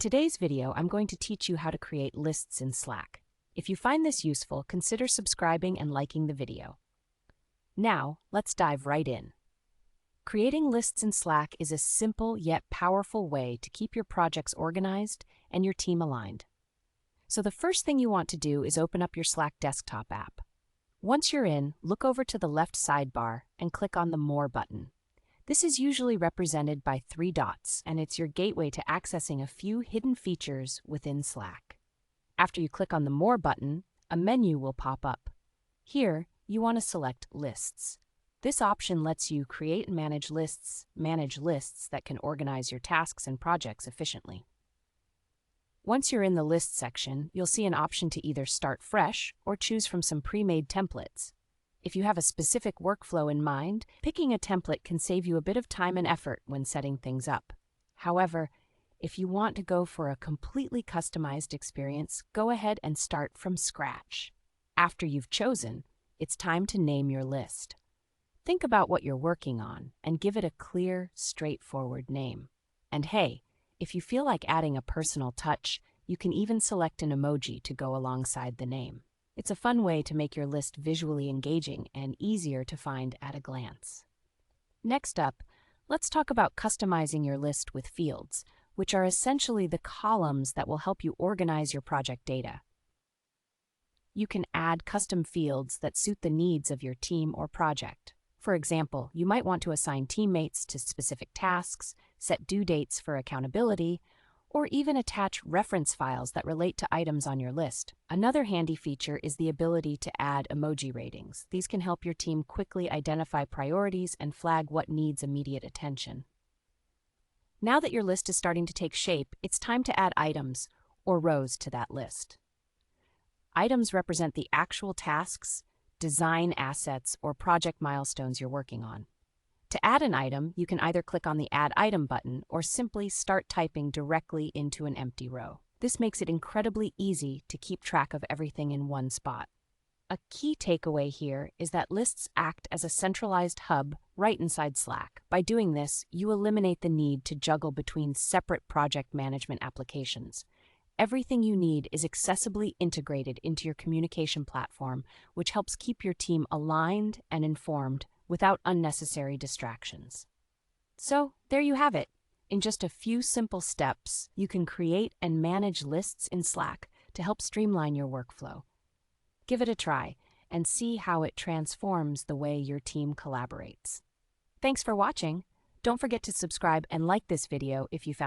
today's video, I'm going to teach you how to create lists in Slack. If you find this useful, consider subscribing and liking the video. Now, let's dive right in. Creating lists in Slack is a simple yet powerful way to keep your projects organized and your team aligned. So the first thing you want to do is open up your Slack desktop app. Once you're in, look over to the left sidebar and click on the More button. This is usually represented by 3 dots, and it's your gateway to accessing a few hidden features within Slack. After you click on the More button, a menu will pop up. Here, you want to select Lists. This option lets you create and manage lists that can organize your tasks and projects efficiently. Once you're in the List section, you'll see an option to either start fresh or choose from some pre-made templates. If you have a specific workflow in mind, picking a template can save you a bit of time and effort when setting things up. However, if you want to go for a completely customized experience, go ahead and start from scratch. After you've chosen, it's time to name your list. Think about what you're working on and give it a clear, straightforward name. And hey, if you feel like adding a personal touch, you can even select an emoji to go alongside the name. It's a fun way to make your list visually engaging and easier to find at a glance. Next up, let's talk about customizing your list with fields, which are essentially the columns that will help you organize your project data. You can add custom fields that suit the needs of your team or project. For example, you might want to assign teammates to specific tasks, set due dates for accountability, or even attach reference files that relate to items on your list. Another handy feature is the ability to add emoji ratings. These can help your team quickly identify priorities and flag what needs immediate attention. Now that your list is starting to take shape, it's time to add items, or rows, to that list. Items represent the actual tasks, design assets, or project milestones you're working on. To add an item, you can either click on the Add Item button or simply start typing directly into an empty row. This makes it incredibly easy to keep track of everything in one spot. A key takeaway here is that lists act as a centralized hub right inside Slack. By doing this, you eliminate the need to juggle between separate project management applications. Everything you need is accessibly integrated into your communication platform, which helps keep your team aligned and informed without unnecessary distractions. So, there you have it. In just a few simple steps, you can create and manage lists in Slack to help streamline your workflow. Give it a try and see how it transforms the way your team collaborates. Thanks for watching. Don't forget to subscribe and like this video if you found